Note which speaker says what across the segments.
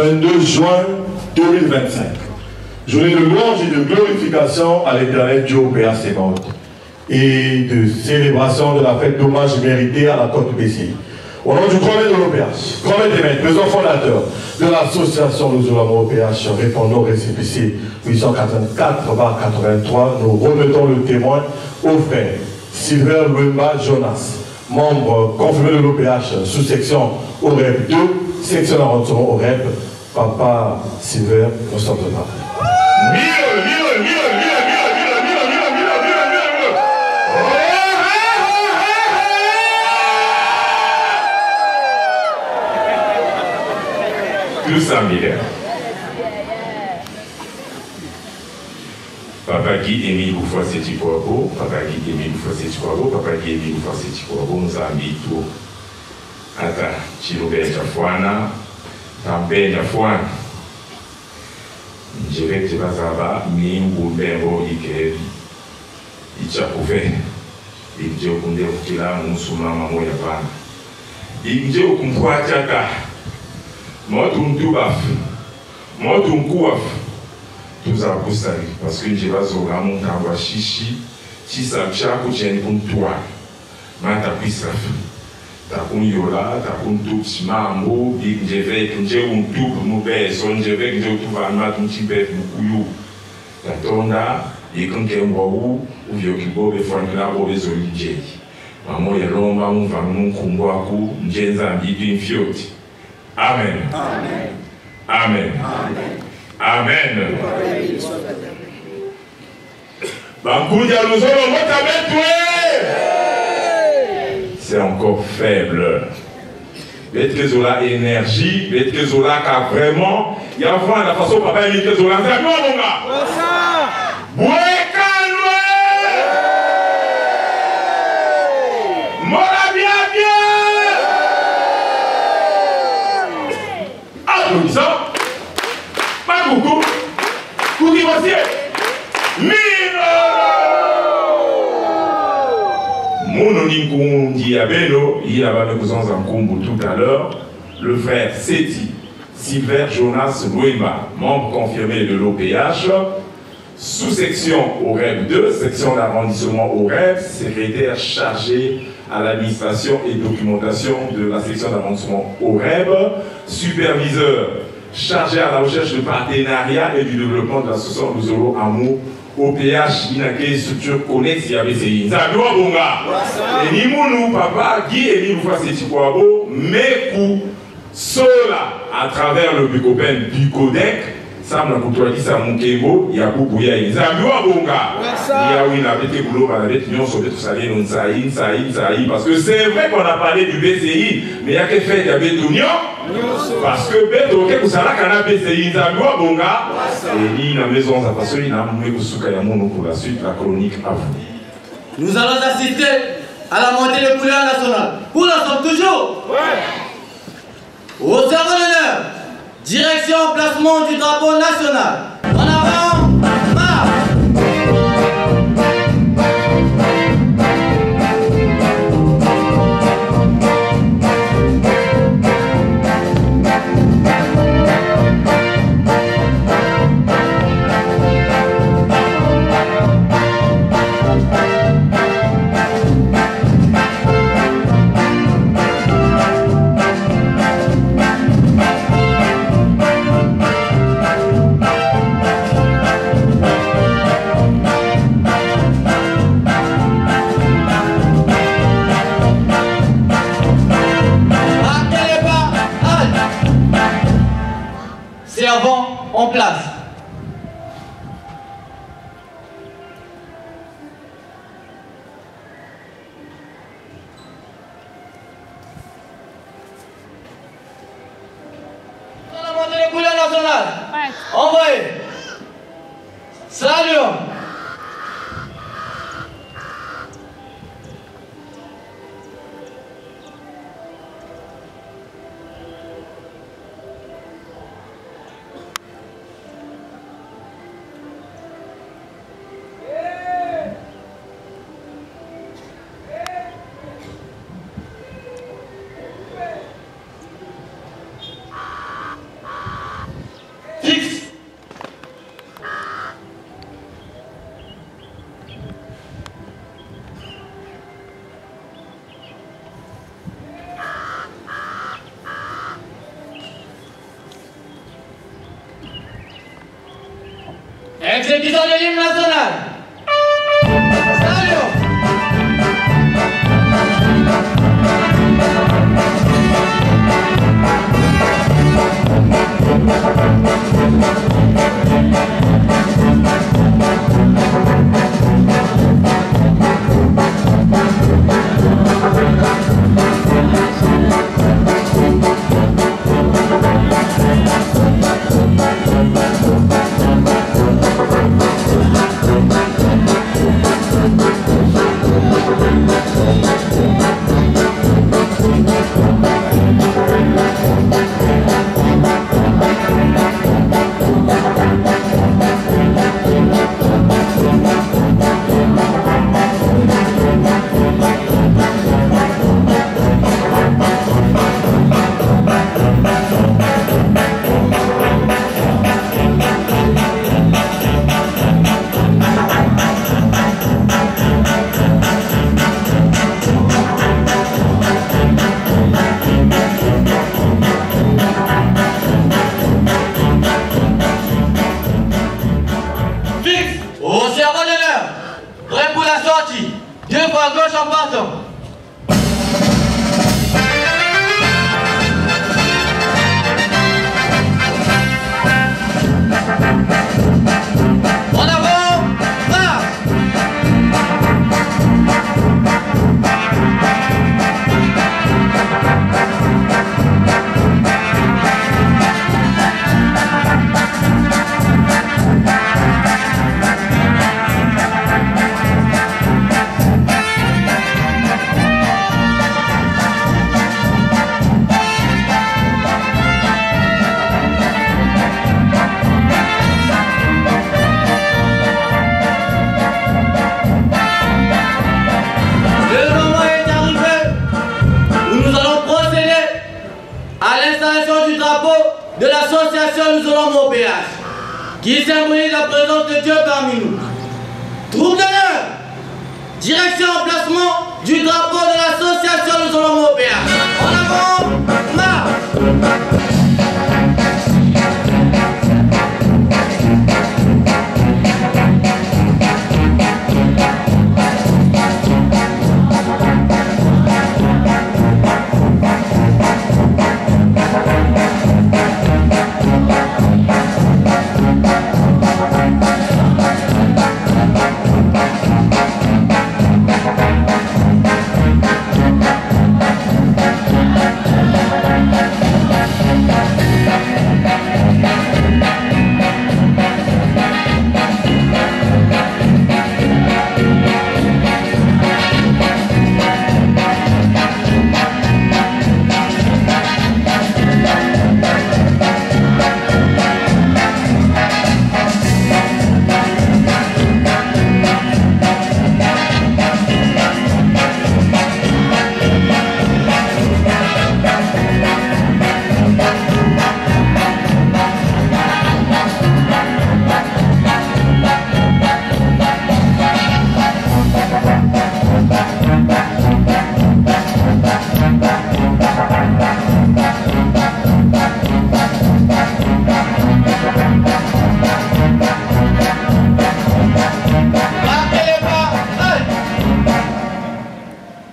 Speaker 1: 22 juin 2025. Journée de louange et de glorification à l'Éternel Dieu au Père Sébaot et de célébration de la fête d'hommage méritée à la côte BCI. Au nom du grand maître de l'OPH, grand maître des maîtres, président fondateur de l'association Nous Aurons OPH, répondant au récépissé 884-83, nous remettons le témoin au frère Sylvain Louemba Jonas, membre confirmé de l'OPH, sous-section OREP 2, section d'arrondissement OREP. Papa Sylvain, nous sommes de Paris.
Speaker 2: Tout ça, Miller. Papa Guy Émile Boufossé Tikwabo, Papa Guy Émile Boufossé Tikwabo, Papa Guy Émile Boufossé Tikwabo, nous avons mis tout. Ata, Chiloube Jafouana, Tambe Jafouana. Je vais te bazaba, Mimbu Bembo Ike, Ichakoufe, Ibje Okunde Okila, Musuma Mamo Yapana. Ibje Okumpwa Chaka. Motum Toubaf, Motum Kouaf, tout ça pour ça, parce que je vais zoga mon kawa chichi, si ça chaque chien pour toi, ma ta puissaf, ta kun yola, ta kun tout mambo, big je vais que j'ai un tout pour nous personne, je vais que je tout va mettre un petit peu pour you, ta tonda, et quand qu'un ou vieux qui bobe et font la bobe zolidje, maman y a l'homme, on va nous kumboaku, jenza bidin fioti. Amen. Amen. Amen. Amen. C'est encore faible. Peut-être que Zola énergie, peut-être que Zola a vraiment. Il y a vraiment la façon papa il dit que Zola c'est bon mon gars. Pas beaucoup. Coucou, monsieur. Mon Diabello, il y a besoin d'un combo tout à l'heure. Le frère Seti, Sylvain Jonas Louemba, membre confirmé de l'OPH, sous-section OREP 2, section d'arrondissement OREP, secrétaire chargé à l'administration et documentation de la section d'arrondissement OREP, superviseur chargé à la recherche de partenariat et du développement de l'association Luzolo Amour OPH, Inake, structure connexe YABCI. Zadoua Bonga. Et ni mounou, papa, Guy et Nimou Fassétikwabo, Mekou, Sola, à travers le Bicopen Bicodec, Sam la Koutouadi, Sam Mukebo, Yakou Yaï. Zadoua Bonga. Yaoui n'a pas été boulot, à la bête, Nyon, Sobet, Salé, Non, Saïd, parce que c'est vrai qu'on a parlé du BCI, mais il y a que fait, il y avait Tounion. Parce que Beto, que ça n'a qu'un BCI, Zadoua Bonga. Et ni la maison, ça passe, il y a un Mouekoussoukayamono pour la suite, la chronique à vous.
Speaker 3: Nous allons assister à la montée des couleurs nationales. Où en sommes toujours? Ouais. Au serment d'honneur, direction placement du drapeau national. En avant, marche! Servant en place. Dans la montée des couleurs nationales. Envoyez. Salut. Répétition de l'hymne national. Salut. De l'association Nous allons au péage, qui symbolise la présence de Dieu parmi nous. Troupe d'honneur, direction emplacement du drapeau de l'association Nous allons au péage. En avant, marche.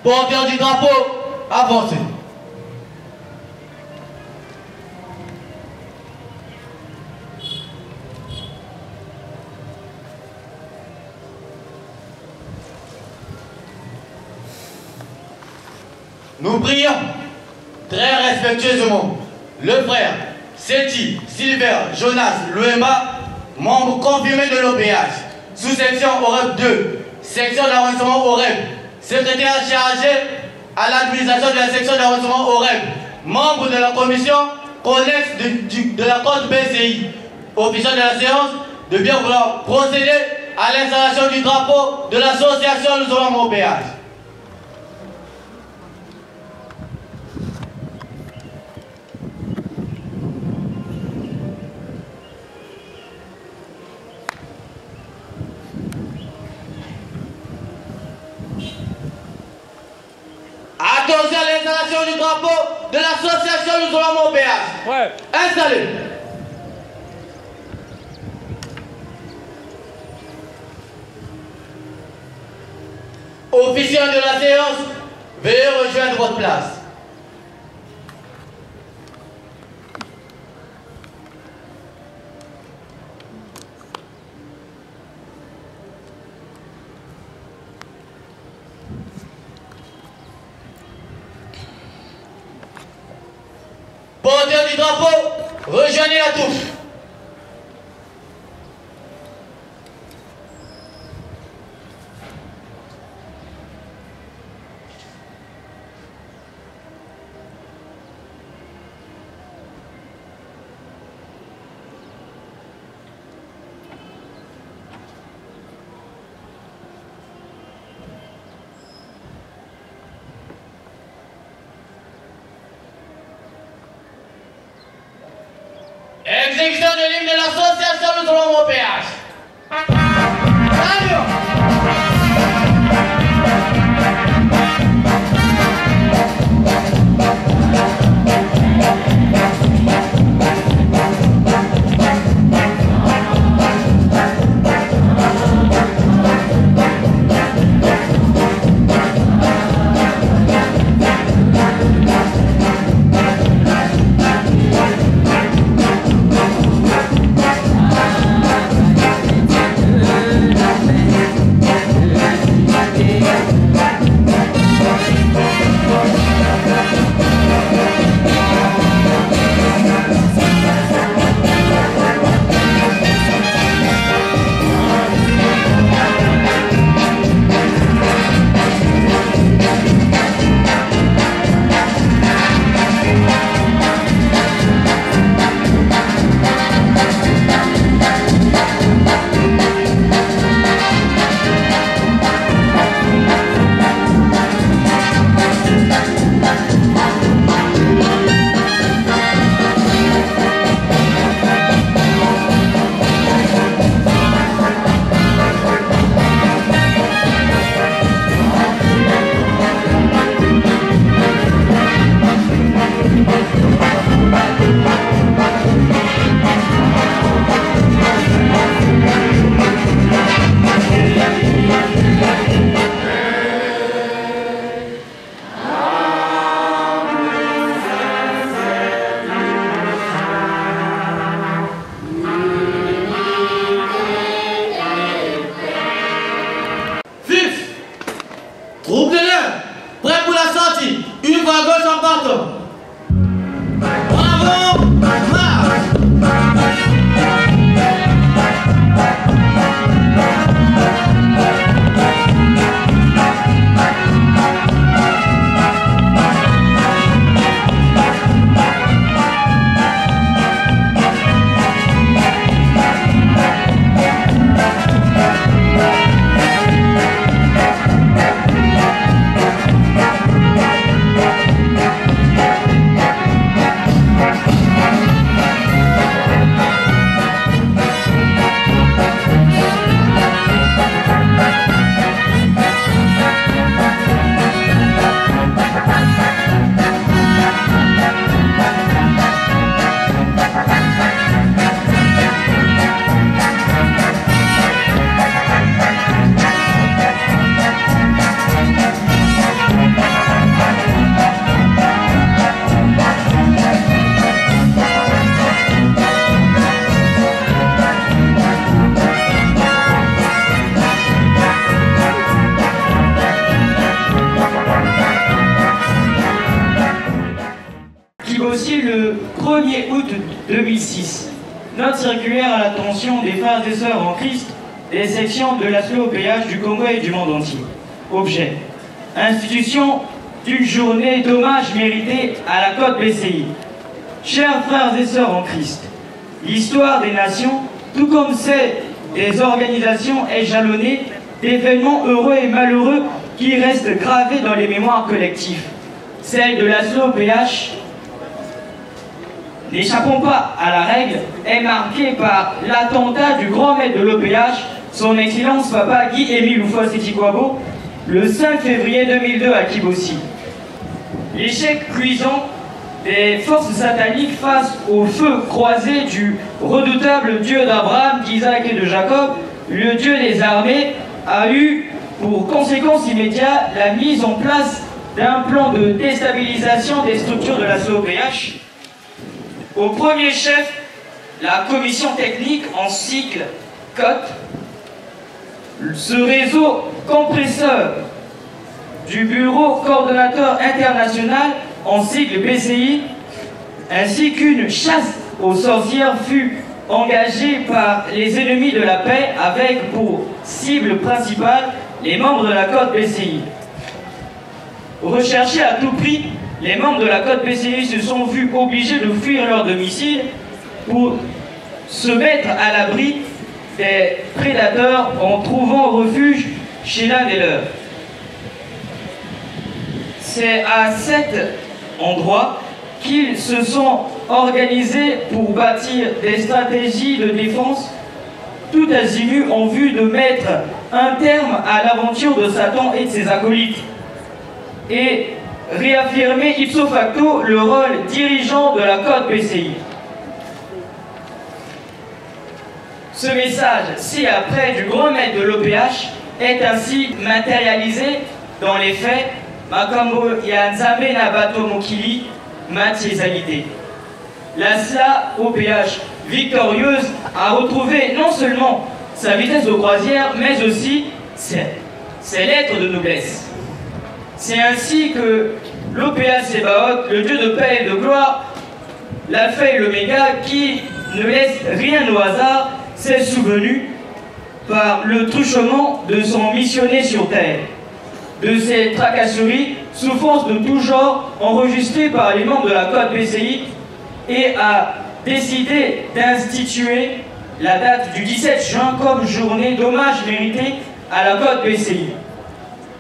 Speaker 3: Porteur du drapeau, avancez. Nous prions très respectueusement le frère Seti, Silver, Jonas, Luemba, membre confirmé de l'OPH, sous-section OREP 2, section d'arrondissement OREP, secrétaire chargé à l'administration de la section d'arrondissement OREP, membre de la commission connexe de la côte BCI, officier de la séance, de bien vouloir procéder à l'installation du drapeau de l'association Nous allons au péage. Attention à l'installation du drapeau de l'association Nous allons au péage. Ouais. Installez. Officiants de la séance, veuillez rejoindre votre place. Porteur du drapeau, rejoignez la touche. Exécution de l'hymne de l'association de Toulon au péage. Groupe de l'heure, prêt pour la sortie. Une fois à gauche en partant. Bravo, marche.
Speaker 4: Aussi le 1er août 2006, note circulaire à l'attention des frères et sœurs en Christ des sections de l'ASLO-OPH du Congo et du monde entier. Objet: institution d'une journée d'hommage méritée à la Côte BCI. Chers frères et sœurs en Christ, l'histoire des nations, tout comme celle des organisations, est jalonnée d'événements heureux et malheureux qui restent gravés dans les mémoires collectives. Celle de l'ASLO-OPH, n'échappons pas à la règle, est marquée par l'attentat du grand maître de l'OPH, son Excellence Papa Guy-Émile Oufouas-Seti-Kouabo, le 5 février 2002 à Kibossi. L'échec cuisant des forces sataniques face au feu croisé du redoutable Dieu d'Abraham, d'Isaac et de Jacob, le Dieu des armées, a eu pour conséquence immédiate la mise en place d'un plan de déstabilisation des structures de la COPH. Au premier chef, la commission technique en cycle COT, ce réseau compresseur du bureau coordonnateur international en sigle BCI, ainsi qu'une chasse aux sorcières fut engagée par les ennemis de la paix avec pour cible principale les membres de la cote BCI. Recherchés à tout prix, les membres de la cote BCI se sont vus obligés de fuir leur domicile pour se mettre à l'abri des prédateurs en trouvant refuge chez l'un des leurs. C'est à cet endroit qu'ils se sont organisés pour bâtir des stratégies de défense tout azimut en vue de mettre un terme à l'aventure de Satan et de ses acolytes et réaffirmer ipso facto le rôle dirigeant de la cote BCI. Ce message, ci-après du grand maître de l'OPH, est ainsi matérialisé dans les faits. Makambo ya Nzambe na bato mokili matiezalité. La SLA OPH victorieuse a retrouvé non seulement sa vitesse de croisière, mais aussi ses lettres de noblesse. C'est ainsi que l'OPH Sébaoth, le Dieu de paix et de gloire, l'alpha et l'oméga, qui ne laisse rien au hasard, s'est souvenu par le truchement de son missionné sur terre, de ses tracasseries, souffrances de tout genre enregistrées par les membres de la cote BCI, et a décidé d'instituer la date du 17 juin comme journée d'hommage mérité à la cote BCI.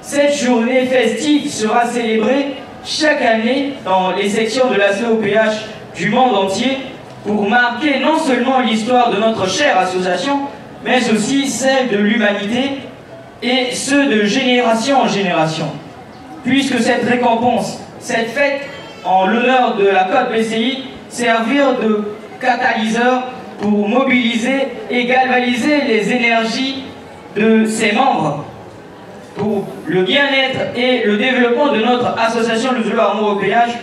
Speaker 4: Cette journée festive sera célébrée chaque année dans les sections de la COPH du monde entier pour marquer non seulement l'histoire de notre chère association, mais aussi celle de l'humanité et ce de génération en génération. Puisque cette récompense, cette fête en l'honneur de la cote BCI, servir de catalyseur pour mobiliser et galvaniser les énergies de ses membres pour le bien-être et le développement de notre association Le Zulu Amour au péage,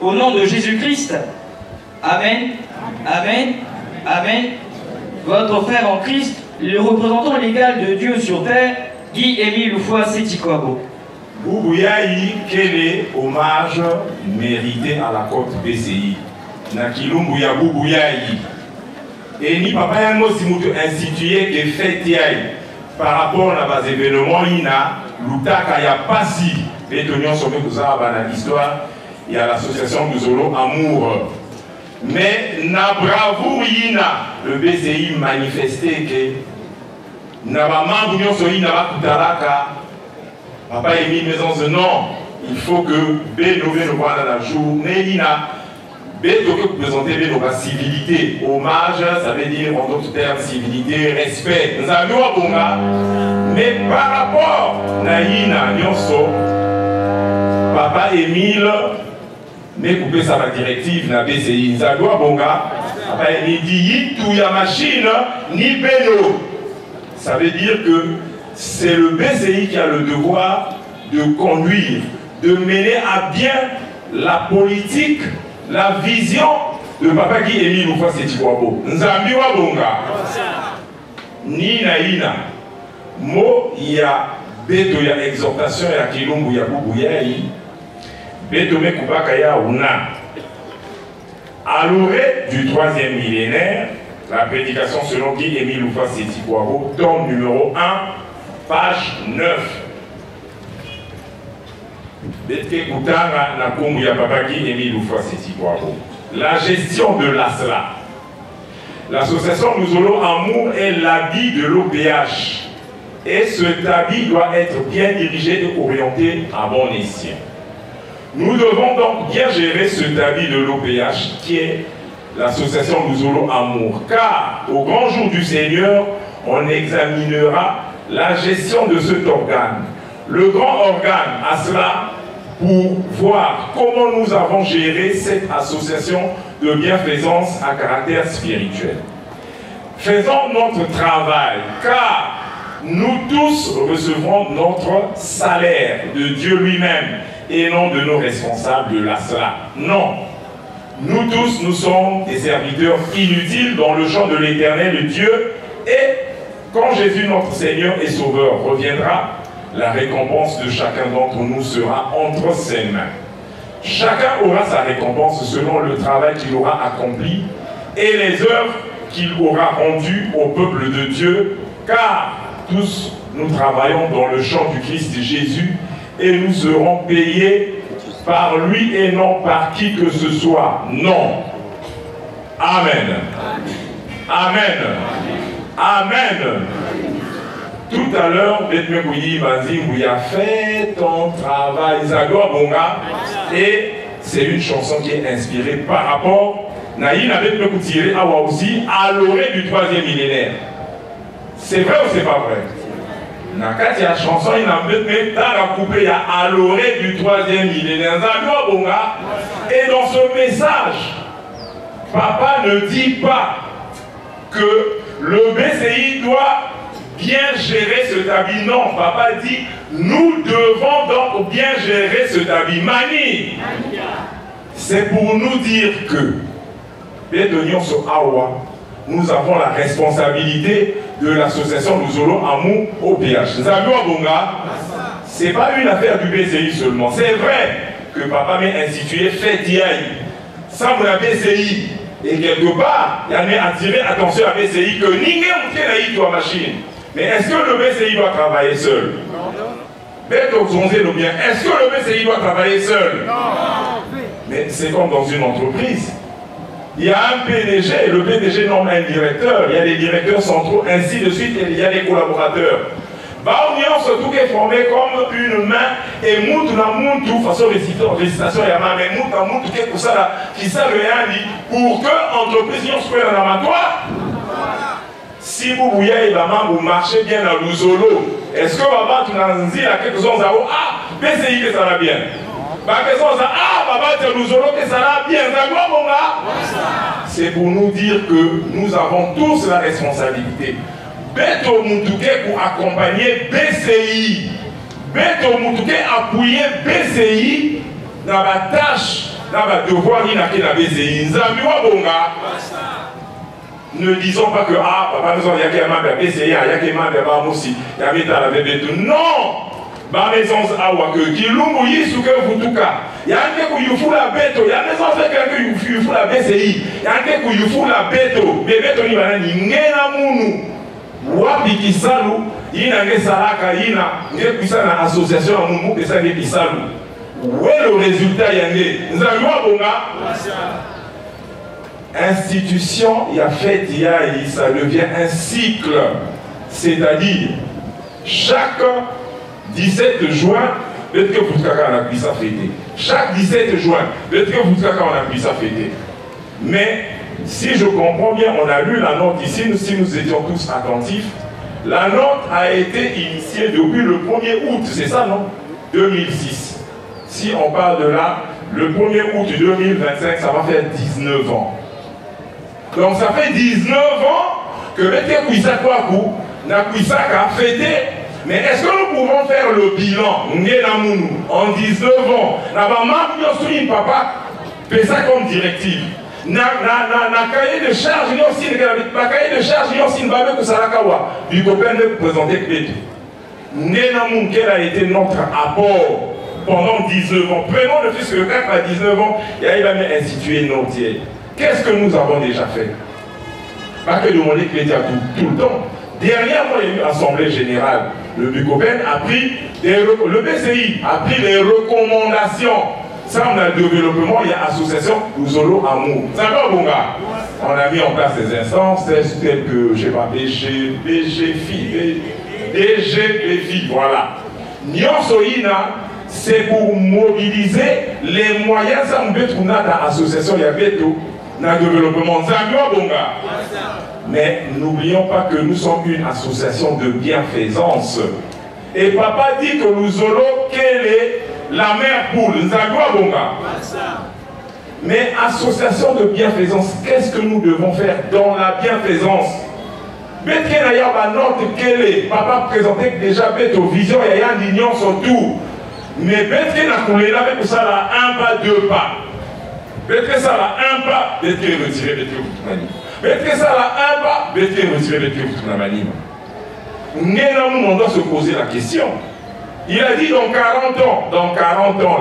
Speaker 4: au nom de Jésus-Christ. Amen, Amen, Amen. Votre frère en Christ, le représentant légal de Dieu sur terre, Guy-Émile Loufoua Sétikwabo.
Speaker 2: Boubouyaï, quel est hommage mérité à la cote BCI? Nakilumbu ya Boubouyaï. Et ni papa yango si mutu institué que fait yaï par rapport à des événements ina lutaka ya pasi bétonion sommet kuzaba dans l'histoire il y a l'association du Zolo Amour. Mais na bravoure ina le BCI manifesté que na ba mambu nyonso ina ba kutalaka papa Émile Maison non, il faut que Beno voilà la journée ina Beno que présenter Beno la civilité, hommage, ça veut dire en d'autres termes civilité, respect. Nous avons bonga, mais par rapport na ina nyonso papa Émile mais couper sa directive na BCI nous avons bonga papa Émile dit tout ya machine ni Beno. Ça veut dire que c'est le BCI qui a le devoir de conduire, de mener à bien la politique, la vision de Papa Guy-Émile Loufoua Sétikwabo. Nzambi wa bonga. Ni na ina. Mo ya beto ya exhortation ya kilumbu ya Boubouyaï. Beto me kubaka ya una. À l'orée du 3e millénaire, la prédication selon Guy-Émile Loufoua Sétikwabo, tome numéro 1, page 9. La gestion de l'ASLA. L'association Nous Zolo Amour est l'habit de l'OPH. Et cet habit doit être bien dirigé et orienté à bon escient. Nous devons donc bien gérer cet habit de l'OPH qui est l'association Nous Zolo Amour. Car au grand jour du Seigneur, on examinera la gestion de cet organe. Le grand organe ASLA pour voir comment nous avons géré cette association de bienfaisance à caractère spirituel. Faisons notre travail, car nous tous recevrons notre salaire de Dieu lui-même et non de nos responsables de l'ASLA. Non. Nous tous, nous sommes des serviteurs inutiles dans le champ de l'Éternel Dieu, et quand Jésus, notre Seigneur et Sauveur, reviendra, la récompense de chacun d'entre nous sera entre ses mains. Chacun aura sa récompense selon le travail qu'il aura accompli et les œuvres qu'il aura rendues au peuple de Dieu, car tous nous travaillons dans le champ du Christ Jésus et nous serons payés par lui et non par qui que ce soit. Non. Amen. Amen. Amen. Tout à l'heure, vous a fait ton travail. Et c'est une chanson qui est inspirée par rapport à aussi à l'orée du 3e millénaire. C'est vrai ou c'est pas vrai? Dans la chanson, il a coupé à l'orée du 3e millénaire. Et dans ce message, papa ne dit pas que le BCI doit bien gérer cet habit. Non, papa dit, nous devons donc bien gérer cet habit. Mani, c'est pour nous dire que nous avons la responsabilité de l'association Luzolo Amour au PH. Ce n'est pas une affaire du BCI seulement. C'est vrai que papa m'a institué fait Diaï. Sans mon BCI, et quelque part, il y a attiré attention à BCI que Ningue machine. Mais est-ce que le BCI doit travailler seul? Est-ce que le BCI doit travailler seul? Mais c'est comme dans une entreprise. Il y a un PDG, le PDG nomme un directeur, il y a des directeurs centraux, ainsi de suite, et il y a des collaborateurs. Union surtout qui est formé comme une main et moutou na moutou, façon récitation, il y a ma mais moutou na moutou qui est pour ça, qui sert rien dit, pour que l'entreprise soit un amatoire. Si vous voyez vous marchez bien à Luzolo, est-ce que Baba tu n'as dit à quelque chose à PCI que ça va bien? C'est pour nous dire que nous avons tous la responsabilité. Beto Moutouké pour accompagner BCI. Beto Moutouké appuyer BCI dans la tâche, dans la devoir de BCI. Ne disons pas que papa nous a dit qu'il y a un BCI, il y a un aussi, il y a un non! Maison awa que kilungu yisu que vutuka yanke kuyufula beto ya maison fait que kuyufula BCI yanke kuyufula beto bebeto ni bana ngena munu wapi kisalu ina nge salaka ina nge kuisana association ya mumu pesa nge kisalu ouais le résultat yange nzalwa bonga institution ya fait ya ça devient un cycle, c'est-à-dire chaque 17 juin, peut-être que vous a pu ça fêter. Chaque 17 juin, peut-être que vous a pu ça fêter. Mais si je comprends bien, on a lu la note ici, si nous étions tous attentifs. La note a été initiée depuis le 1er août, c'est ça non? 2006. Si on parle de là, le 1er août 2025, ça va faire 19 ans. Donc ça fait 19 ans que Bete Kouissakwakou n'a Kouissaka fêté. Mais est-ce que nous pouvons faire le bilan en 19 ans? Papa fait ça comme directive. Na cahier de charge, la cahier de charge, du copain de présenter Pétou. Nénamoun, quel a été notre apport pendant 19 ans? Prenons le fils que le CAC à 19 ans, il a même institué une entière. Qu'est-ce que nous avons déjà fait? Pas que demander que l'État tout le temps. Dernièrement, il y a eu une assemblée générale. Le Bucopen a pris, le BCI a pris les recommandations. Ça, on a le développement, il y a l'association Luzolo Amour. Ça va, bon gars? On a mis en place des instances telles que, je ne sais pas, DGPFI, voilà. Nyon Soïna, c'est pour mobiliser les moyens, ça, on peut trouver dans l'association, il y a Beto, dans le développement. Ça va, bon gars? Mais n'oublions pas que nous sommes une association de bienfaisance. Et papa dit que Luzolo, quelle est la mère poule? Mais association de bienfaisance, qu'est-ce que nous devons faire dans la bienfaisance? Bête qui n'a pas note qu'elle est. Papa présentait déjà bête aux visions, il y a une union autour. Mais bête qui n'a coulé là, avec ça là, un pas, deux pas. Bête que ça là, un pas, bête qui est retiré, bête qui est retiré. Bête que ça là, un pas, bête qui est retiré, bête qui est retiré. On doit se poser la question. Il a dit dans 40 ans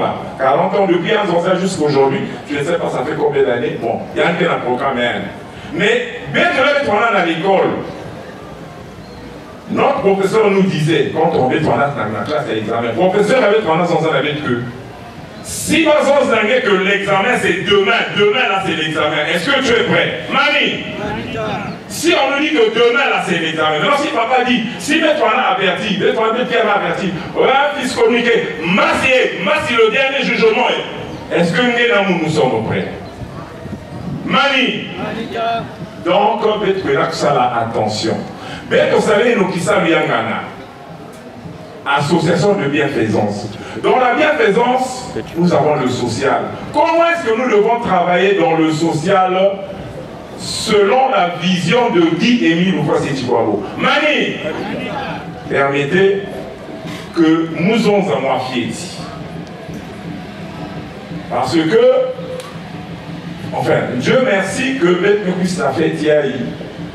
Speaker 2: là, 40 ans depuis un an jusqu'à aujourd'hui, je ne sais pas ça fait combien d'années, bon, il y a un programme, mais bien que là, on est à l'école, notre professeur nous disait, quand on est dans la classe à l'examen, le professeur avait tendance à dire que si par exemple que l'examen c'est demain là c'est l'examen, est-ce que tu es prêt? Mani, si on nous dit que demain là c'est l'examen, maintenant si papa dit, si toi a averti, toi a averti, fils communiqué, massi le dernier jugement, est-ce que nous sommes prêts? Mani, donc là que ça là, attention. Vous savez, nous qui sommes Yangana, association de bienfaisance. Dans la bienfaisance, nous avons le social. Comment est-ce que nous devons travailler dans le social selon la vision de Guy Émile Oufouassi-Tikwabo? Mani, permettez que nous en fiéti. Parce que, enfin, Dieu merci que Beth puisse la fête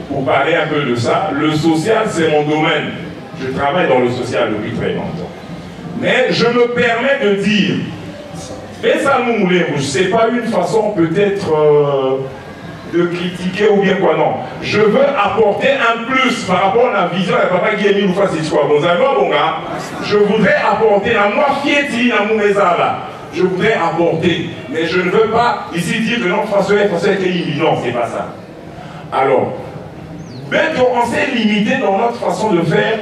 Speaker 2: pour parler un peu de ça. Le social, c'est mon domaine. Je travaille dans le social depuis très longtemps. Mais je me permets de dire, et ça nous c'est pas une façon peut-être de critiquer ou bien quoi, non. Je veux apporter un plus par rapport à la vision de papa Guillemille ou Fassiswa. Je voudrais apporter la moi fieti à mon là. Je voudrais apporter, mais je ne veux pas ici dire que notre façon est imminente, c'est pas ça. Alors, on s'est limité dans notre façon de faire.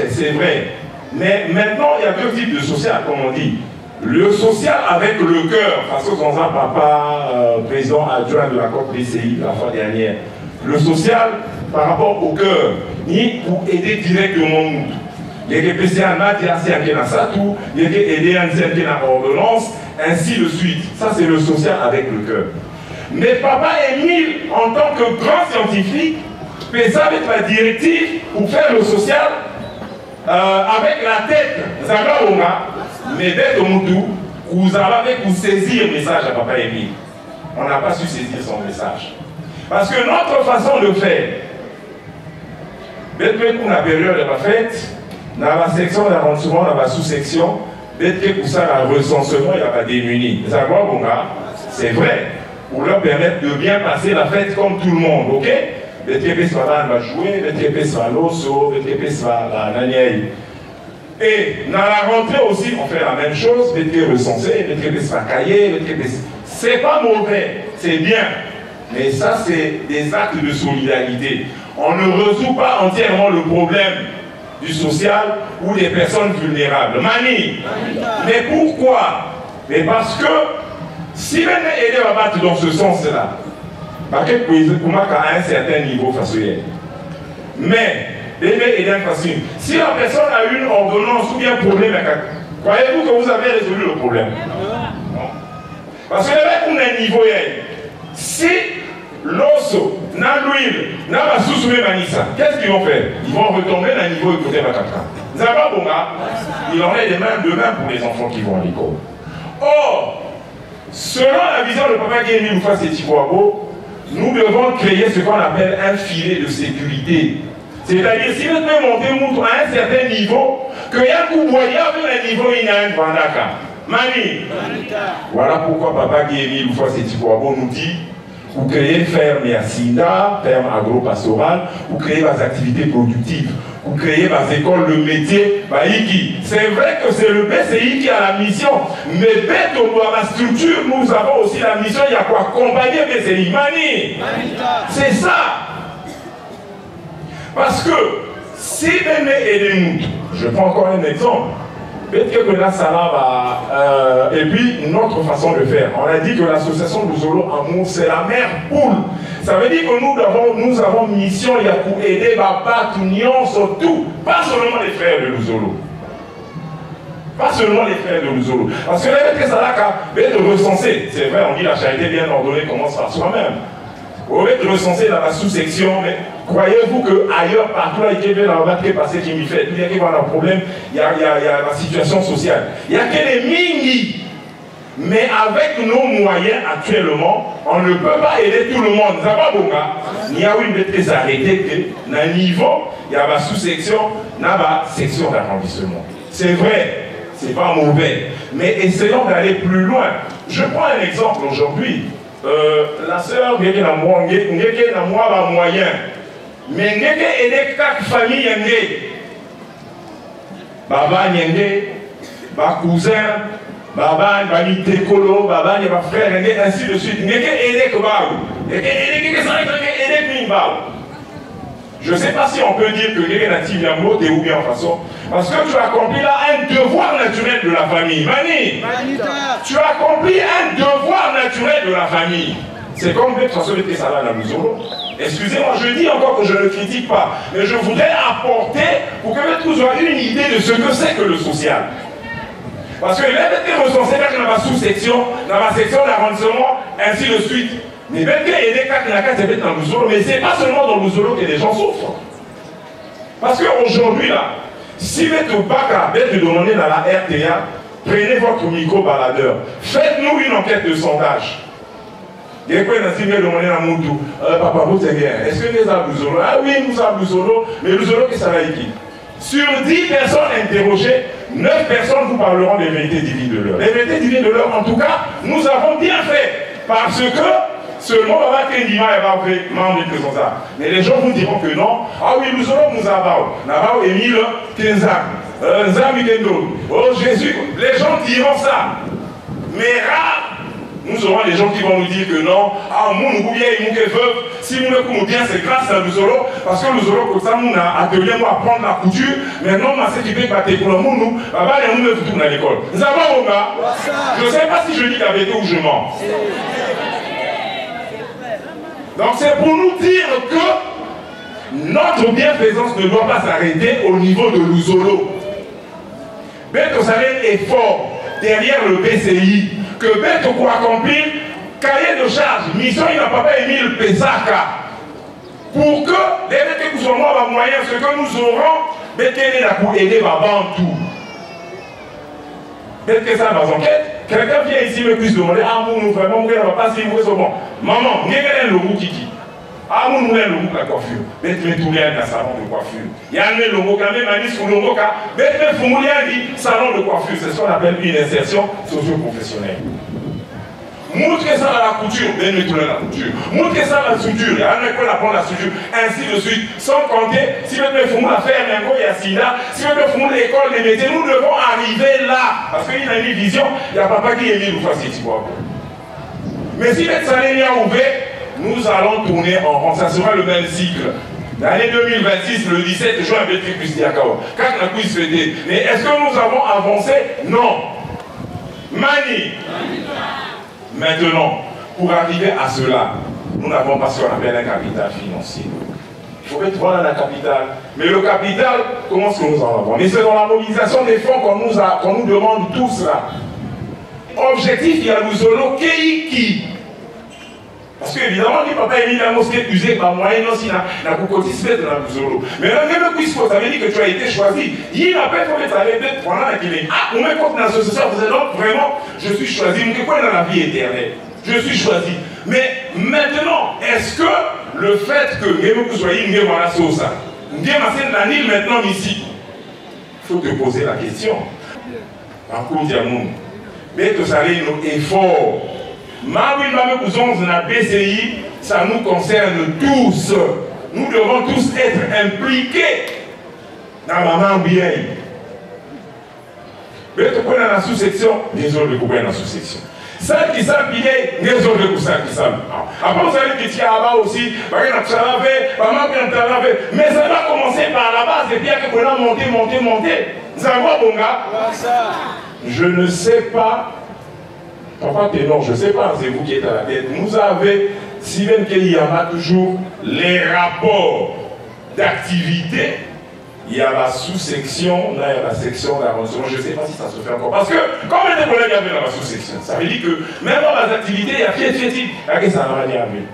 Speaker 2: C'est vrai. Mais maintenant, il y a deux types de social, comme on dit. Le social avec le cœur, parce que dans un papa, président adjoint de la COP BCI la fois dernière. Le social par rapport au cœur, ni pour aider directement. Il y a des PCA, il y a des aider en ordonnance, ainsi de suite. Ça, c'est le social avec le cœur. Mais papa Émile, en tant que grand scientifique, fait ça avec la directive pour faire le social avec la tête. Mais dès que vous avez pour saisir le message à papa Émile. On n'a pas su saisir son message. Parce que notre façon de faire, dès que la période est pas faite, dans la section d'arrondissement, dans la sous-section, dès que ça, le recensement, il n'y a pas démuni. C'est vrai. Pour leur permettre de bien passer la fête comme tout le monde, ok? Le TPS va jouer, le TPS va l'osso, le TPS va la niaille. Et dans la rentrée aussi, on fait la même chose, le TPS recensé, le TPS va cailler, le TPS. C'est pas mauvais, c'est bien. Mais ça, c'est des actes de solidarité. On ne résout pas entièrement le problème du social ou des personnes vulnérables. Mani, mais pourquoi? Mais parce que si l'on est aidé à battre dans ce sens-là, à un certain niveau facile. Mais, si la personne a une ordonnance ou bien un problème, croyez-vous que vous avez résolu le problème? Non. Parce que on a un niveau, si l'osso, l'huile, n'a sous manissa, qu'est-ce qu'ils vont faire? Ils vont retomber dans le niveau écouté à 4 ans. Il en est de même pour les enfants qui vont à l'école. Or, selon la vision de papa Guillemille Oufouassi-Tikwabo, nous devons créer ce qu'on appelle un filet de sécurité. C'est-à-dire, si vous pouvez monter à un certain niveau, qu'il y a un coup voyage avec un niveau, il y a un bandaka. Mani. Voilà pourquoi papa Guillemille Oufouassi-Tikwabo nous dit, vous créez ferme et Sinda, ferme agro-pastorale, vous créez des activités productives. Vous créez des écoles de métier, c'est vrai que c'est le BCI qui a la mission, mais dans la structure, nous avons aussi la mission, il y a quoi accompagner BCI. Mani, c'est ça. Parce que si Béné et nous, je prends encore un exemple, peut-être que là, ça va. Et puis, notre façon de faire. On a dit que l'association Luzolo Amour, c'est la mère poule. Ça veut dire que nous avons mission pour aider Baba, Tounion, surtout. Pas seulement les frères de Luzolo. Pas seulement les frères de Luzolo. Parce que là, ça va être recenser. C'est vrai, on dit la charité bien ordonnée commence par soi-même. Vous êtes recensé dans la sous-section, mais croyez-vous qu'ailleurs, partout, là, il y a la passer qui m'y fait, il y a un problème, il y a la situation sociale. Il n'y a que les mini. Mais avec nos moyens actuellement, on ne peut pas aider tout le monde. Ça va, bon, il y a une maîtrise arrêtée que, dans le niveau, il y a la sous-section, il y a la section d'arrondissement. C'est vrai, c'est pas mauvais. Mais essayons d'aller plus loin. Je prends un exemple aujourd'hui. La sœur, il y a un moyen. Mais il y a quatre familles. Baba, baba cousin, baba, bani tekolo, baba, baba frère, ainsi de suite. Il y a que je ne sais pas si on peut dire que les natifs Yamlote ou bien en façon. Parce que tu as accompli là un devoir naturel de la famille. Mani, tu as accompli un devoir naturel de la famille. C'est comme de toute façon de Tessala dans le excusez-moi, je dis encore que je ne critique pas, mais je voudrais apporter pour que vous ayez une idée de ce que c'est que le social. Parce que les été recensés dans la sous-section, dans la section d'arrondissement, ainsi de suite. Mais même qu'il y ait des cas qui n'ont dans le Zolo, mais ce n'est pas seulement dans le Zolo que les gens souffrent. Parce qu'aujourd'hui, là, si vous êtes au BACA, vous êtes demandé dans la RTA, prenez votre micro-baladeur, faites-nous une enquête de sondage. Il y a quoi dans ce milieu demandé à Moutou, papa, vous c'est bien, est-ce que nous avons le Zolo? Ah oui, nous avons le Zolo, mais le Zolo, qu'est-ce que ça va être? Sur 10 personnes interrogées, 9 personnes vous parleront des vérités divines de l'heure. Les vérités divines de l'heure, en tout cas, nous avons bien fait. Parce que seulement Baba Kendima va faire membre de ça. Mais les gens vous diront que non. Ah oui, nous allons nous avoir. Nous avons Émile Kenzak, Zamikendo. Oh Jésus, les gens diront ça. Mais rare, nous aurons des gens qui vont nous dire que non. Ah, nous, nous bien, nous veuve. Si nous nous bien, c'est grâce à Luzolo. Parce que Luzolo, comme ça, nous avons atelier, nous apprendre la couture. Maintenant, c'est qui fait battre pour le monde, nous, Baba, nous ne retournons à l'école. Nous avons, je ne sais pas si je dis la vérité ou je mens. Donc c'est pour nous dire que notre bienfaisance ne doit pas s'arrêter au niveau de Luzolo. Beto Salem est fort derrière le BCI, que Beto pour accomplir cahier de charge, mission il n'a pas Émile Pesaka, pour que les Beto qui sont morts à moyen, ce que nous aurons, Beto est là pour aider Babantou. Peut-être que ça dans enquête. Quelqu'un vient ici me puisse demander, ah mon vraiment, on ne va pas si vous êtes bon. Maman, vous avez un logo Kiki. Ah mon vous avez un logo la coiffure. Bête me tourner un salon de coiffure. Il y a un logo quand même, un disque logo car bête me fourmouiller un dit salon de coiffure. C'est ce qu'on appelle une insertion socio-professionnelle. Montre ça dans la couture, bête me tourner la couture. Montre ça dans la soudure, il y a un école apprendre la soudure, ainsi de suite. Sans compter, si bête me fourmouiller la faire, il y a Sida, si bête me fourmouiller l'école des métiers, nous devons arriver là. Parce qu'il y a une vision, il n'y a papa qui est mis ou facile. Mais si bête salé n'y a ouvert, nous allons tourner en rond. Ça sera le même cycle. L'année 2026, le 17 juin, Bétric Pustiakawa. Quand la puisse fêter. Mais est-ce que nous avons avancé? Non. Mani. Maintenant, pour arriver à cela, nous n'avons pas ce qu'on appelle un capital financier. Il faut mettre voilà la capitale. Mais le capital, comment est-ce que nous en avons? Mais c'est dans la mobilisation des fonds qu'on nous demande tout cela. Objectif, il y a Luzolo Keiki. Parce qu'évidemment, il ne peut pas éliminer la mosquée usée par moyen aussi dans le cotisme de la Luzolo. Mais là, même si ça veut dire que tu as été choisi, il n'a pas fait ça peut-être pendant la Guinée. Ah, on met compte dans l'association, vous êtes donc vraiment, je suis choisi. Mais quoi dans la vie éternelle? Je suis choisi. Mais maintenant, est-ce que le fait que vous soyez une voilà ça, l'année maintenant ici, il faut te poser la question. En cours diamant, mais que ça nos efforts. La BCI, ça nous concerne tous. Nous devons tous être impliqués dans la maman bien. Mais tu connais la sous-section, les autres couper dans la sous-section. Celles qui savent piler, les autres couper qui savent. Après, vous allez critiquer là-bas aussi, mais ça va commencer par la base et puis après, on va monter. Je ne sais pas. Papa Ténor, je ne sais pas, c'est vous qui êtes à la tête. Vous avez, si même qu'il y a toujours les rapports d'activité, il y a la sous-section, là il y a la section d'arrondissement, je ne sais pas si ça se fait encore. Parce que, combien de collègues avaient dans la sous-section? Ça veut dire que, même dans les activités, il y a fiet, ça n'a rien à voir.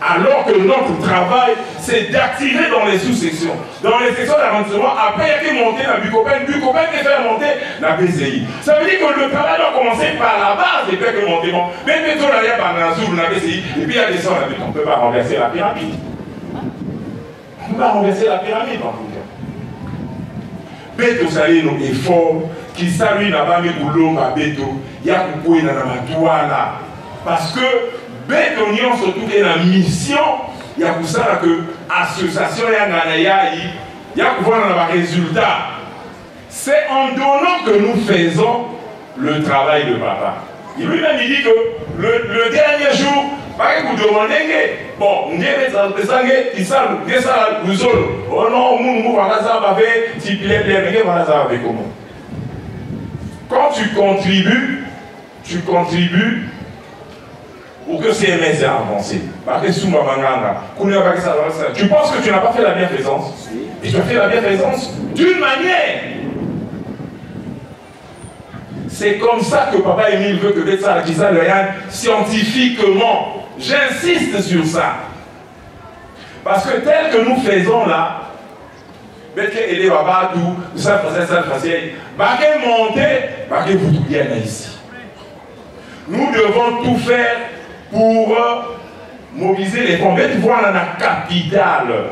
Speaker 2: Alors que notre travail, c'est d'activer dans les sous-sections. Dans les sections d'arrondissement, après, il y a qui monter dans Bucopen, Bucopen qui fait monter la BCI. Ça veut dire que le travail doit commencer par la base et faire que monter. Bon, mais plutôt là, il y a par la BCI, et puis il y a des sons, on ne peut pas renverser la pyramide. On ne peut pas renverser la pyramide en tout cas. Beto salé nos efforts, qui salue là-bas, mais boulot à Beto, il y a beaucoup de là. Parce que Beto Nion surtout est la mission, il y a pour ça que l'association il y a pour voir un résultat. C'est en donnant que nous faisons le travail de papa. Il lui-même dit que le dernier jour, vous demandez, bon, il oh non, quand tu contribues pour que CMS ait avancé. Tu penses que tu n'as pas fait la bienfaisance, et tu as fait la bienfaisance d'une manière. C'est comme ça que Papa Émile veut que Betsa Akisa le regarde scientifiquement. J'insiste sur ça. Parce que tel que nous faisons là, Betke Ele Baba, tout, ça faisait, Baké monter, Baké vous tout bien ici. Nous devons tout faire pour mobiliser les fonds. Mais tu vois, dans la capitale,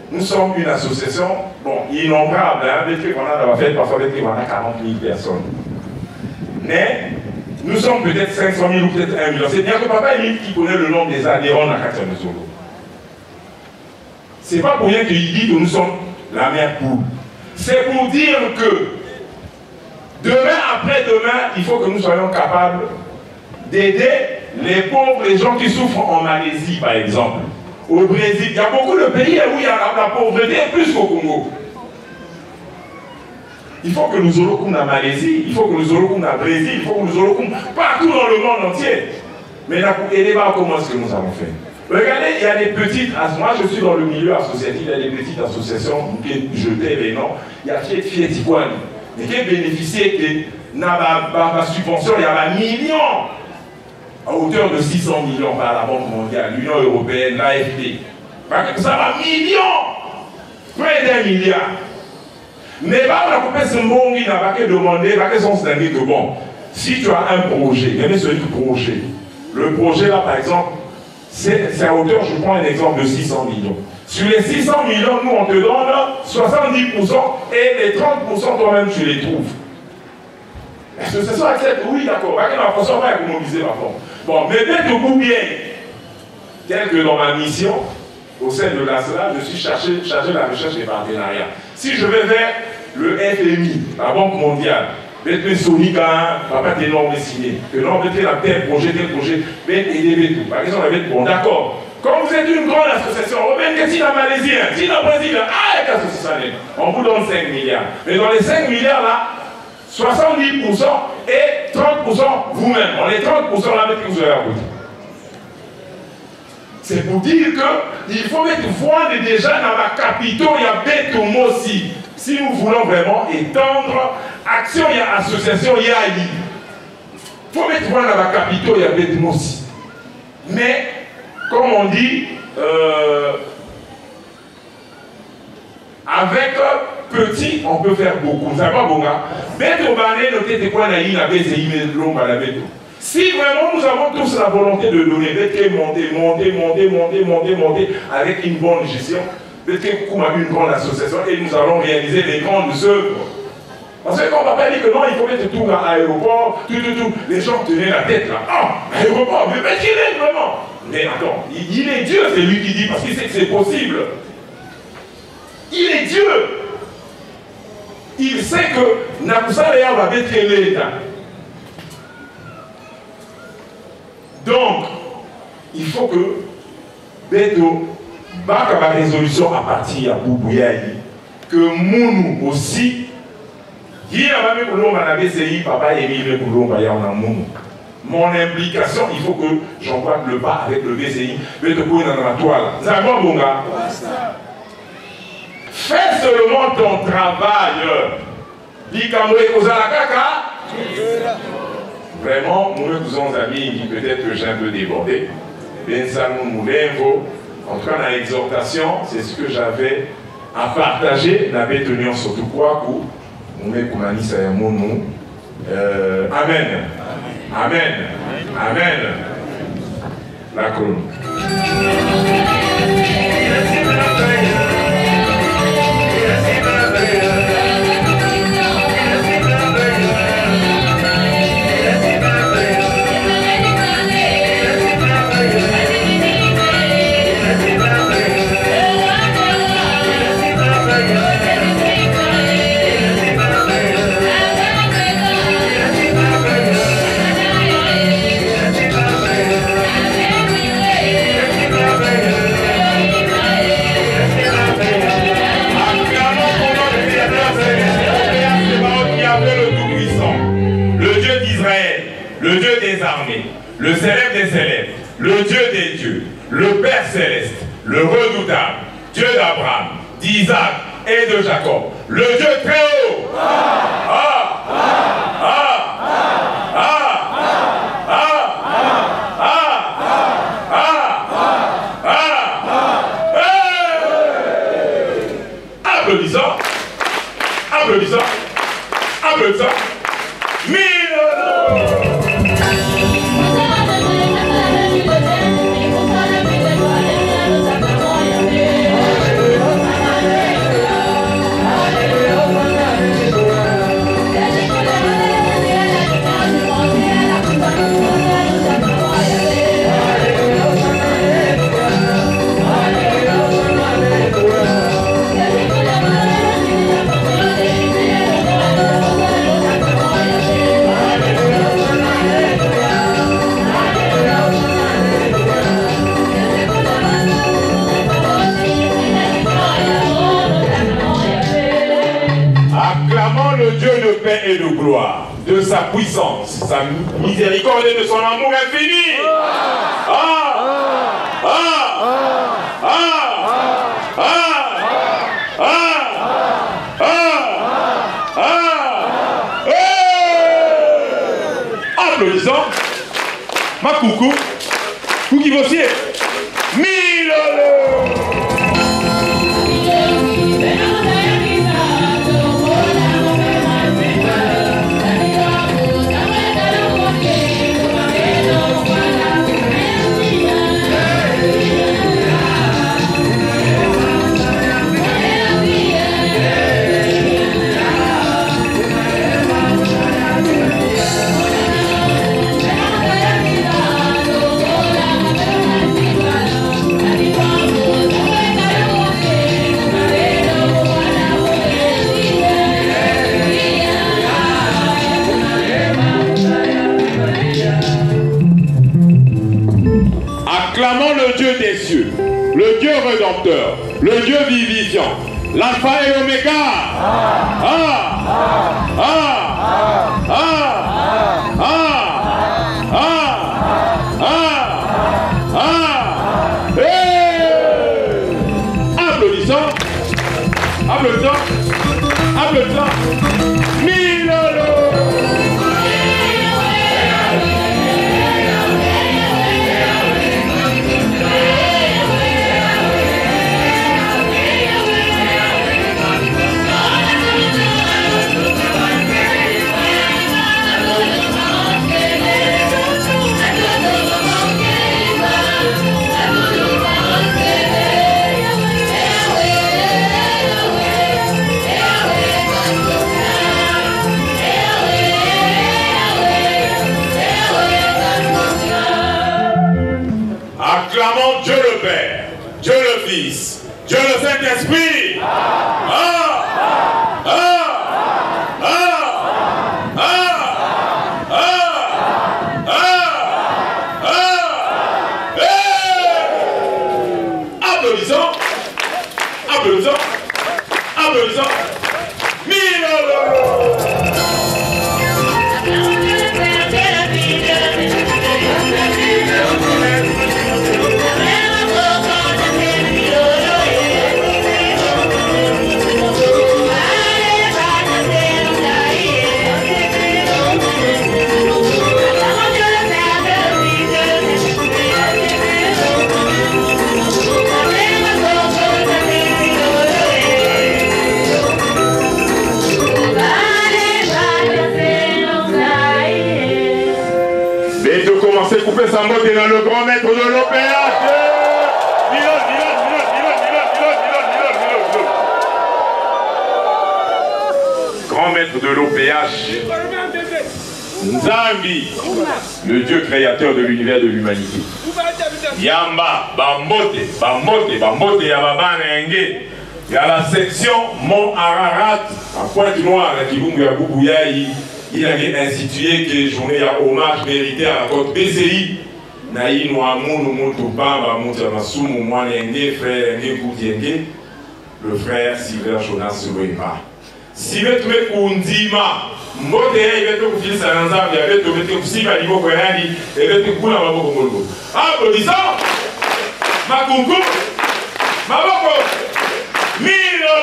Speaker 2: nous sommes une association, bon, innombrable, hein, Betke qu'on a fait, parfois Betke on a 40 000 personnes. Mais nous sommes peut-être 500 000 ou peut-être 1 million. C'est bien que Papa Émile qui connaît le nombre des adhérents dans Katia de Solo. C'est pas pour rien qu'il dit que nous sommes la mère poule. C'est pour dire que demain après demain, il faut que nous soyons capables d'aider les pauvres, les gens qui souffrent en Malaisie par exemple. Au Brésil, il y a beaucoup de pays où il y a la pauvreté plus qu'au Congo. Il faut que nous ayons la Malaisie, il faut que nous ayons le Brésil, il faut que nous ayons partout dans le monde entier. Mais là, pour aider, comment est-ce que nous avons fait? Regardez, il y a des petites, moi je suis dans le milieu associatif, il y a des petites associations qui jetaient les noms, il y a Fiat Tikwani, mais qui bénéficiaient de la subvention, il y a un million, à hauteur de 600 millions par la Banque mondiale, l'Union européenne, l'AFD. Ça va millions, près d'1 milliard. Mais on a coupé ce monde qui n'a pas qu'à demander, pas qu'à s'en se dire que bon, si tu as un projet, même ce projet, le projet là par exemple, c'est à hauteur, je prends un exemple de 600 millions. Sur les 600 millions, nous on te donne 70% et les 30% toi-même tu les trouves. Est-ce que c'est ça accepte? Oui, d'accord. Pas que la façon va économiser ma forme. Bon, mais peut-être au bien, tel que dans ma mission, au sein de l'ASLA, je suis chargé de la recherche des partenariats. Si je vais vers le FMI, la Banque mondiale, peut-être Sonic papa t'es non signé, que non, peut-être tel projet, aider tout. Par exemple, bon, d'accord. Quand vous êtes une grande association, même que si la Malaisie, si la Brésil, on vous donne 5 milliards. Mais dans les 5 milliards là, 70% et 30% vous-même. On est 30% là, que vous avez à côté. C'est pour dire qu'il faut mettre voix déjà dans la capitale, il y a Betomo aussi. Si nous voulons vraiment étendre, action, il y a association, il y a I. Il faut mettre voix dans la capitale, il y a Betomo aussi. Mais, comme on dit, avec petit, on peut faire beaucoup. Ça va, bon gars. Beto Bané, le tête quoi, la BCI, mais l'homme à la Beto. Si vraiment nous avons tous la volonté de donner, monter, avec une bonne gestion, peut-être qu'on a une grande association et nous allons réaliser des grandes œuvres. Parce que quand papa dit que non, il faut mettre tout à l'aéroport, tout, les gens tenaient la tête là. Ah, aéroport, mais qu'il est vraiment. Mais attends, il est Dieu, c'est lui qui dit, parce qu'il sait que c'est possible. Il est Dieu. Il sait que Nakusa Léa va mettre l'État. Donc, il faut que Beto batte la résolution à partir de Boubouyaï, que Mounou aussi, qui a même pour la BCI, papa Émile pour mon implication, il faut que j'embarque le pas avec le BCI, Beto Koué dans la toile. Zagor Bonga. Fais seulement ton travail. Dis Kamoué Kozalakaka. Vraiment, nous sommes amis, peut-être que j'ai un peu débordé. En tout cas, dans l'exhortation, c'est ce que j'avais à partager. N'avait tenu surtout quoi pour Amen. Amen. Amen. La colonne.
Speaker 5: Le Dieu des armées, le célèbre des célèbres, le Dieu des dieux, le Père céleste, le redoutable, Dieu d'Abraham, d'Isaac et de Jacob, le Dieu très haut. Applaudissons, applaudissons, applaudissons. Et de gloire, de sa puissance, sa miséricorde et de son amour infini. Applaudissons. Ma coucou, coucou vossier. Acclamons le Dieu des cieux, le Dieu rédempteur, le Dieu vivifiant, l'alpha et l'oméga. Applaudissons, applaudissons, applaudissons. Acclamons Dieu le Père, Dieu le Fils, Dieu le Saint-Esprit. Applaudissons, applaudissons, applaudissons. couper sa mode dans le grand maître de l'OPH. Grand maître de l'OPH. Nzambi, le Dieu créateur de l'univers de l'humanité. Yamba, Bambote, Bambote, Bambote, Yababanenge. Il y a la section Mont Ararat, à Pointe-Noire, à Kibungu, à Boubouyaï. Il avait institué que journée à hommage mérité à la côte BCI. Naï Nouamounou, Moutouba, Moutamasoumou, Mouanenge, frère Ngé, le frère Sylvain Jonas Loéma. Si vous trouvez Koundima, Mbote, il va te filer sa lanzame, il va te mettre aussi à niveau Koyani, et il va te couler à Maboko Molgo. Applaudissons, Makungu, Maboko, Milo.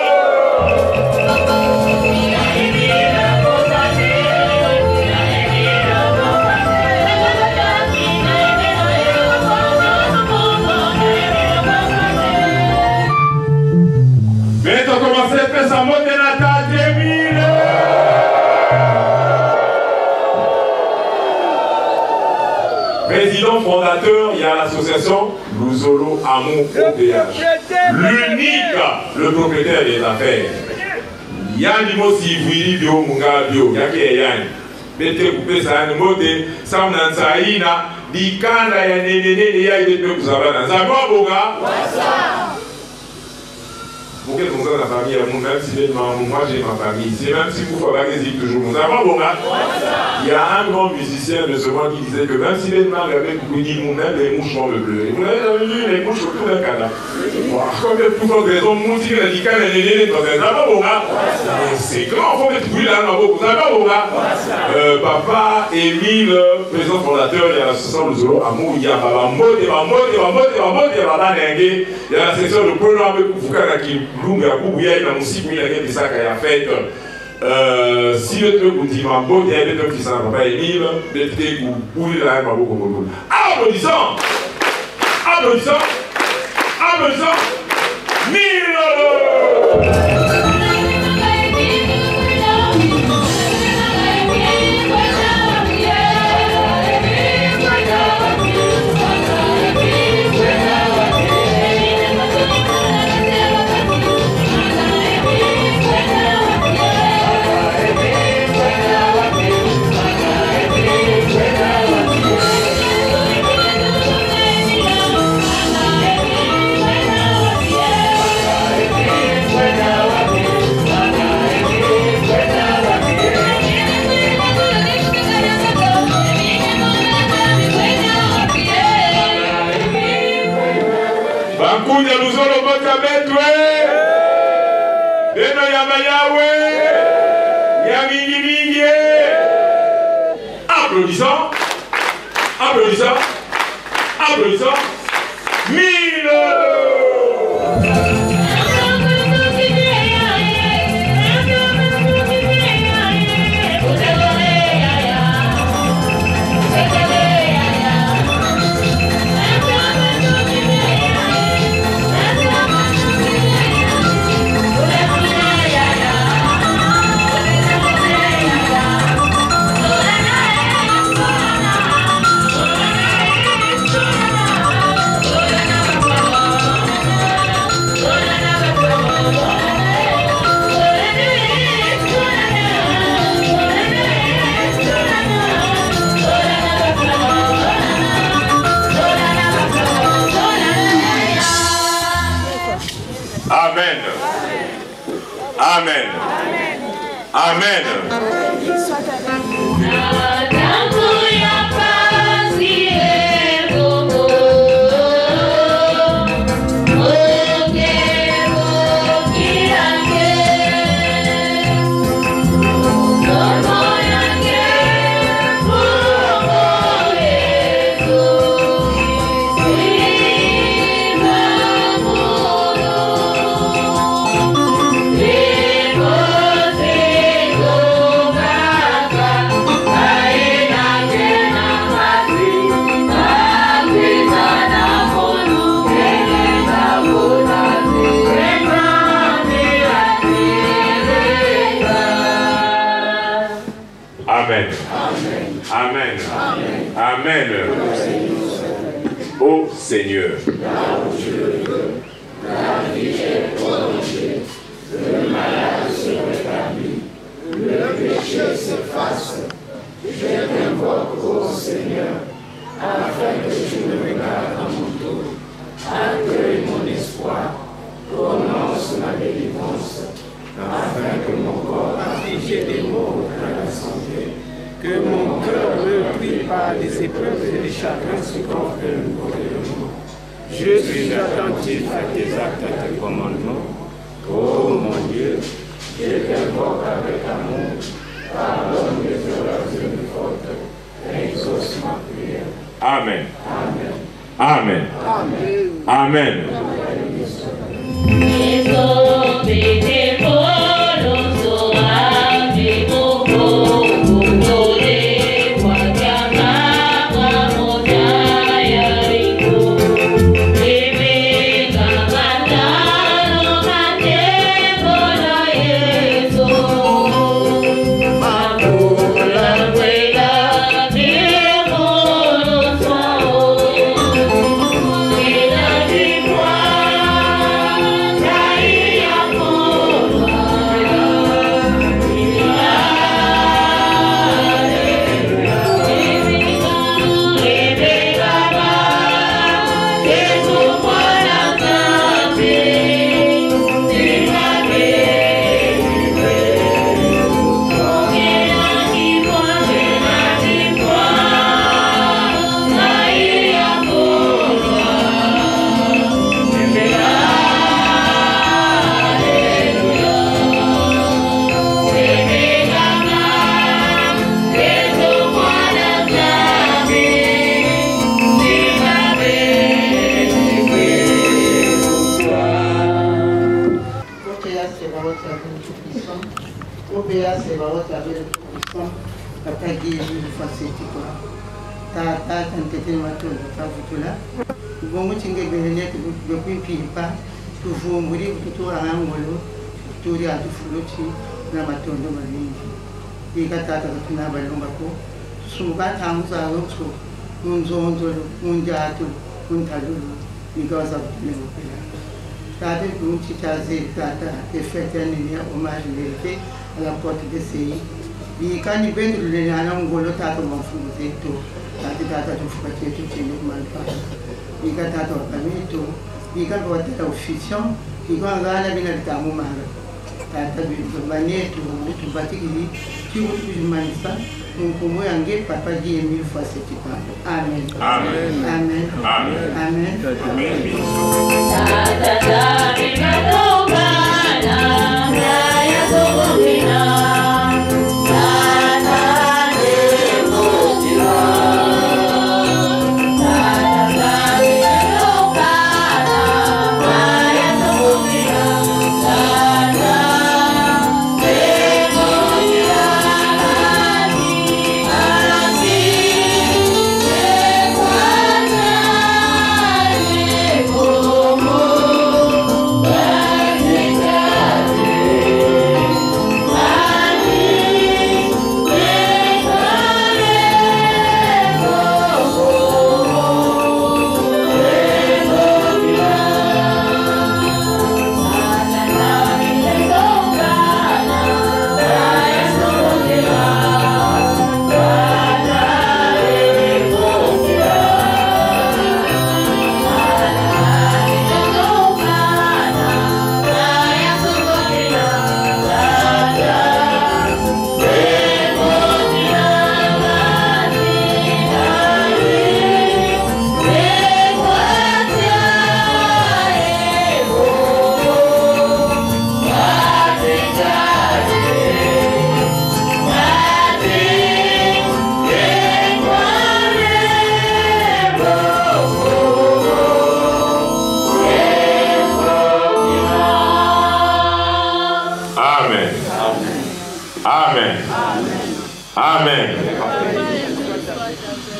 Speaker 5: Sa mode de la tête président fondateur, il y a l'association Luzolo Amour OPH. L'unique, le propriétaire des affaires. Yann Mosi Vili Bio Munga Bio, Yake Yann. Bete coupé sa mode, Sam Nansaïna, Dikanda Yanene, Yaïde Kusabana. Zagwa Boga. Pour quelle raison la famille, même si moi j'ai ma famille, c'est même si vous faites toujours mon avant, bon, il y a un grand musicien de ce monde qui disait que même si les mains avaient coucouillé mon même les mouches vont me pleurer. Vous avez vu les mouches sur tout le canard. Comme de plus fortes raisons, mon tigre a dit qu'elle est née dans un avant, bon, c'est grand, il faut mettre bruit là, vous avez bon, papa, Émile, président fondateur, il y a l'association de Zolo Amour, il y a Babambo, il y a la section de programme qui Lunga Boubouya, il a aussi mis la guerre de sac à la fête. Si le truc dit Mambo, il y a des trucs qui s'en vont pas Émile, des trucs où il a un Mambo comme ça. Applaudissons! Applaudissons! Applaudissons! Mille! Bakunya Luzolo Botabetwe, Beno Yamayawe, Yamingi Mingi. Applaudissons, applaudissons, applaudissons. Mille. Amen. Amen. Amen.
Speaker 6: Amen.
Speaker 5: Amen. Amen. Ô Seigneur.
Speaker 6: Là où tu le veux, la vie est prolongée, le malade se rétablit, le péché s'efface. Je t'invoque, ô Seigneur, afin que tu me regardes à mon tour. Accueille mon espoir, prononce ma délivrance, afin que mon corps affligé des maux à la santé, que mon cœur meurtri par des épreuves et des chagrins se confirme pour le mot. Je suis attentif à tes actes, à tes commandements. Oh mon Dieu, je t'invoque avec amour, pardonne mes erreurs et mes fautes, exauce ma prière.
Speaker 5: Amen.
Speaker 6: Amen.
Speaker 5: Amen. Amen.
Speaker 7: Hommage mérité à la porte de CI. Et quand il vient de l'année, on va tata mon fou de tout. Tata du fou de tout, il est mal pas. Il y a tata au camito, il y a tata au fiction, il y a un gars qui est à mon mari. Tata du manière tout fatigué, tu veux manifester. Donc, papa dit 1000 fois ce qui parle. Amen.
Speaker 5: Amen.
Speaker 7: Amen.
Speaker 5: Amen. Amen.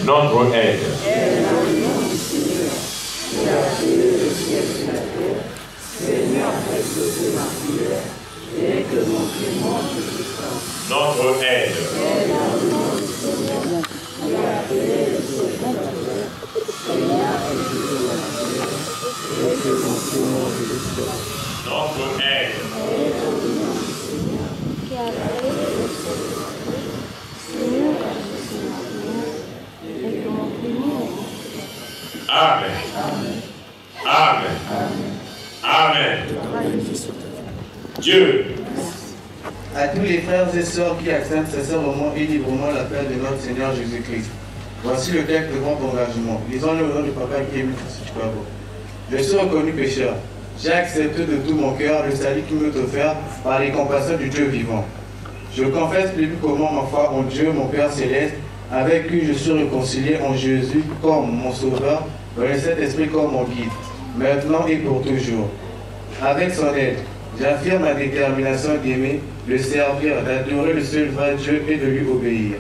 Speaker 5: Notre aide. Notre aide.
Speaker 2: Amen. Amen. Amen. Dieu.
Speaker 3: À tous les frères et sœurs qui acceptent sincèrement et librement l'appel de notre Seigneur Jésus-Christ. Voici le texte de grand engagement. Lisons-le au nom du Papa qui est mis sur Chicago. Je suis reconnu pécheur. J'ai accepté de tout mon cœur le salut qui m'est offert par les compassions du Dieu vivant. Je confesse publiquement ma foi en Dieu, mon Père céleste, avec qui je suis réconcilié en Jésus comme mon Sauveur, dans le Saint-Esprit comme mon guide, maintenant et pour toujours. Avec son aide, j'affirme ma détermination d'aimer, de servir, d'adorer le seul vrai Dieu et de lui obéir.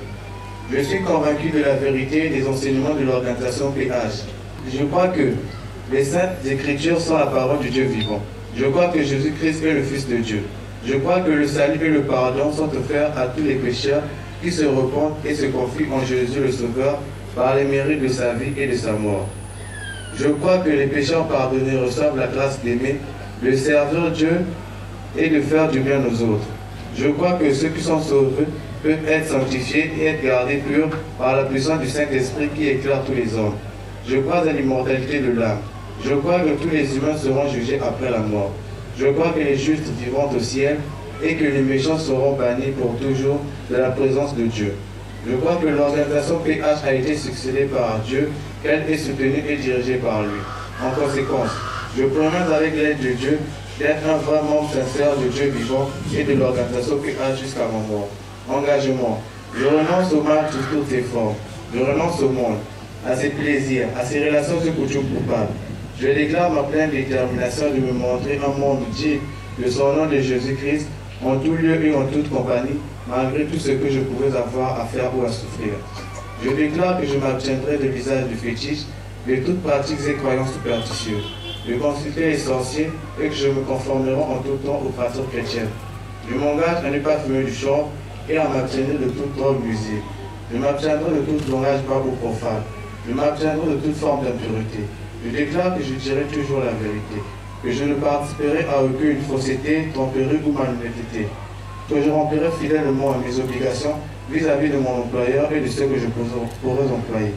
Speaker 3: Je suis convaincu de la vérité des enseignements de l'organisation PH. Je crois que les Saintes Écritures sont la parole du Dieu vivant. Je crois que Jésus-Christ est le Fils de Dieu. Je crois que le salut et le pardon sont offerts à tous les pécheurs qui se repentent et se confient en Jésus le Sauveur par les mérites de sa vie et de sa mort. Je crois que les pécheurs pardonnés reçoivent la grâce d'aimer, de servir Dieu et de faire du bien aux autres. Je crois que ceux qui sont sauvés peuvent être sanctifiés et être gardés purs par la puissance du Saint-Esprit qui éclaire tous les hommes. Je crois à l'immortalité de l'âme. Je crois que tous les humains seront jugés après la mort. Je crois que les justes vivront au ciel et que les méchants seront bannis pour toujours de la présence de Dieu. Je crois que l'organisation PH a été succédée par Dieu, qu'elle est soutenue et dirigée par lui. En conséquence, je promets avec l'aide de Dieu d'être un vrai membre sincère de Dieu vivant et de l'organisation PH jusqu'à mon mort. Engagement. Je renonce au mal sous toutes ses formes. Je renonce au monde, à ses plaisirs, à ses relations de coutume coupables. Je déclare ma pleine détermination de me montrer un monde digne de son nom de Jésus-Christ en tout lieu et en toute compagnie, malgré tout ce que je pouvais avoir à faire ou à souffrir. Je déclare que je m'abstiendrai de l'usage du fétiche, de toutes pratiques et croyances superstitieuses, de consulter les sorciers et que je me conformerai en tout temps aux pratiques chrétiennes. Je m'engage à ne pas fumer du chanvre et à m'abstenir de toute drogue nuisible. Je m'abstiendrai de tout langage bas ou profane. Je m'abstiendrai de toute forme d'impureté. Je déclare que je dirai toujours la vérité, que je ne participerai à aucune fausseté, tromperie ou malhonnêteté, que je remplirai fidèlement à mes obligations vis-à-vis de mon employeur et de ceux que je pourrais employer,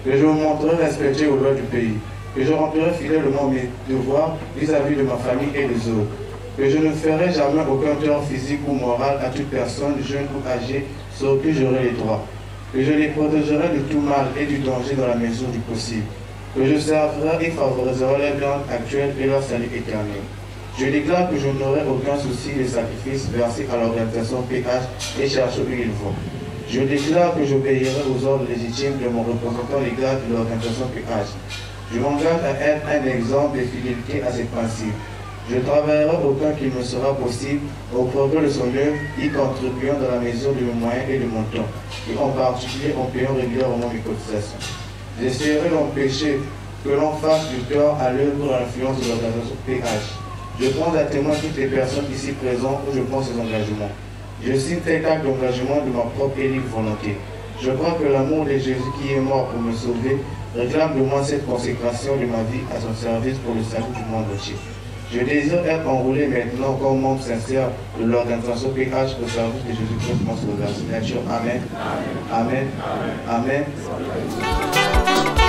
Speaker 3: que je me montrerai respectueux aux lois du pays, que je remplirai fidèlement mes devoirs vis-à-vis de ma famille et des autres, que je ne ferai jamais aucun tort physique ou moral à toute personne, jeune ou âgée, sur qui j'aurai les droits, que je les protégerai de tout mal et du danger dans la mesure du possible, que je servirai et favoriserai les biens actuels et leur salut éternel. Je déclare que je n'aurai aucun souci des sacrifices versés à l'organisation PH et chercher où ils vont. Je déclare que j'obéirai aux ordres légitimes de mon représentant légal de l'organisation PH. Je m'engage à être un exemple de fidélité à ces principes. Je travaillerai autant qu'il me sera possible au progrès de son œuvre, y contribuant dans la mesure de mes moyens et de mon temps, et en particulier en payant régulièrement mes cotisations. J'essaierai d'empêcher que l'on fasse du tort à l'œuvre de l'influence de l'organisation PH. Je prends à témoin toutes les personnes ici présentes où je prends ces engagements. Je signe cet acte d'engagement de ma propre et libre volonté. Je crois que l'amour de Jésus qui est mort pour me sauver réclame de moi cette consécration de ma vie à son service pour le salut du monde entier. Je désire être enrôlé maintenant comme membre sincère de l'organisation PH au service de Jésus-Christ, mon sauveur. Signature. Amen. Amen. Amen. Amen.